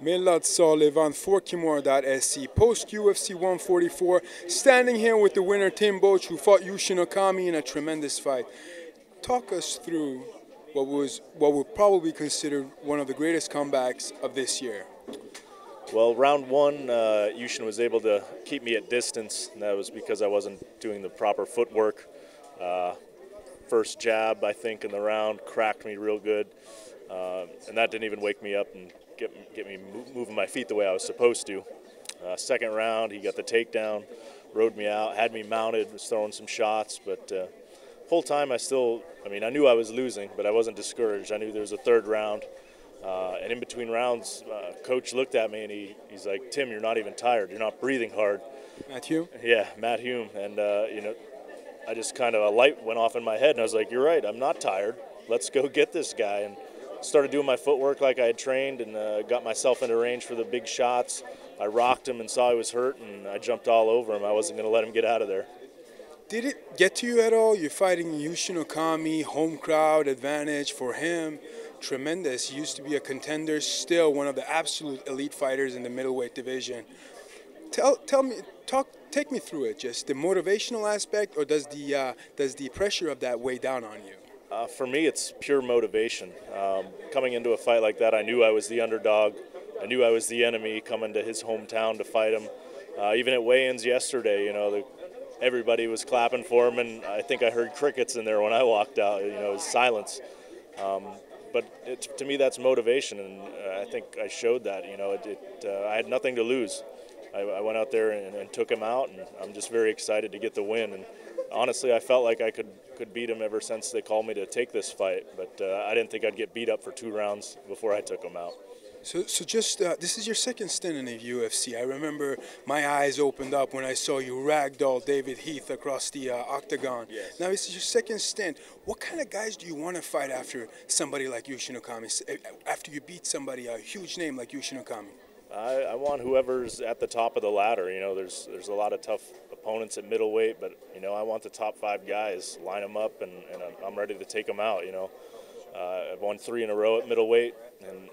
Millad Salehivand for Kimura.se, post UFC 144, standing here with the winner Tim Boetsch, who fought Yushin Okami in a tremendous fight. Talk us through what would probably be considered one of the greatest comebacks of this year. Well, round one, Yushin was able to keep me at distance, and that was because I wasn't doing the proper footwork. First jab, I think, in the round cracked me real good, and that didn't even wake me up and get me moving my feet the way I was supposed to. Second round, he got the takedown, rode me out, had me mounted, was throwing some shots, but whole time I knew I was losing, but I wasn't discouraged. I knew there was a third round, and in between rounds, coach looked at me and he's like, "Tim, you're not even tired. You're not breathing hard." Matt Hume? Yeah, Matt Hume, and I just kind of, a light went off in my head, and I was like, "You're right, I'm not tired. Let's go get this guy." And started doing my footwork like I had trained, and got myself into range for the big shots. I rocked him and saw he was hurt, and I jumped all over him. I wasn't going to let him get out of there. Did it get to you at all? You're fighting Yushin Okami, home crowd advantage for him. Tremendous. He used to be a contender, still one of the absolute elite fighters in the middleweight division. Take me through it. Just the motivational aspect, or does the pressure of that weigh down on you? For me, it's pure motivation. Coming into a fight like that, I knew I was the underdog. I knew I was the enemy coming to his hometown to fight him. Even at weigh-ins yesterday, everybody was clapping for him, and I think I heard crickets in there when I walked out. It was silence. But to me, that's motivation, and I think I showed that. I had nothing to lose. I went out there and took him out, and I'm just very excited to get the win. And honestly, I felt like I could beat him ever since they called me to take this fight, but I didn't think I'd get beat up for 2 rounds before I took him out. So this is your second stint in the UFC. I remember my eyes opened up when I saw you ragdoll David Heath across the octagon. Yes. Now this is your second stint. What kind of guys do you want to fight after somebody like Yushin Okami, after you beat somebody, a huge name like Yushin Okami? I want whoever's at the top of the ladder. There's a lot of tough opponents at middleweight, but I want the top 5 guys, line them up, and I'm ready to take them out. I've won 3 in a row at middleweight,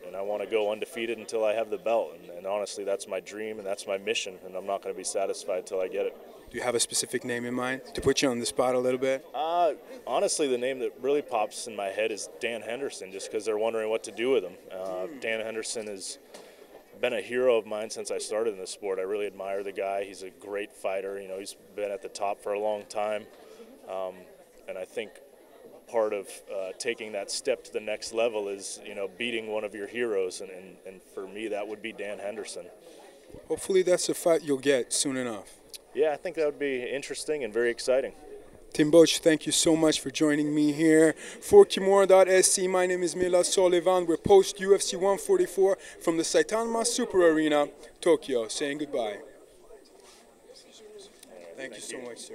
and I want to go undefeated until I have the belt. And honestly, that's my dream and that's my mission, and I'm not going to be satisfied until I get it. Do you have a specific name in mind to put you on the spot a little bit? Honestly, the name that really pops in my head is Dan Henderson, just because they're wondering what to do with him. Dan Henderson has been a hero of mine since I started in the sport. I really admire the guy. He's a great fighter. He's been at the top for a long time, and I think part of taking that step to the next level is beating one of your heroes, and for me that would be Dan Henderson. Hopefully that's a fight you'll get soon enough. Yeah, I think that would be interesting and very exciting. Tim Boetsch, thank you so much for joining me here. For Kimura.se, my name is Millad Salehivand. We're post UFC 144 from the Saitama Super Arena, Tokyo, saying goodbye. Thank you so much, sir.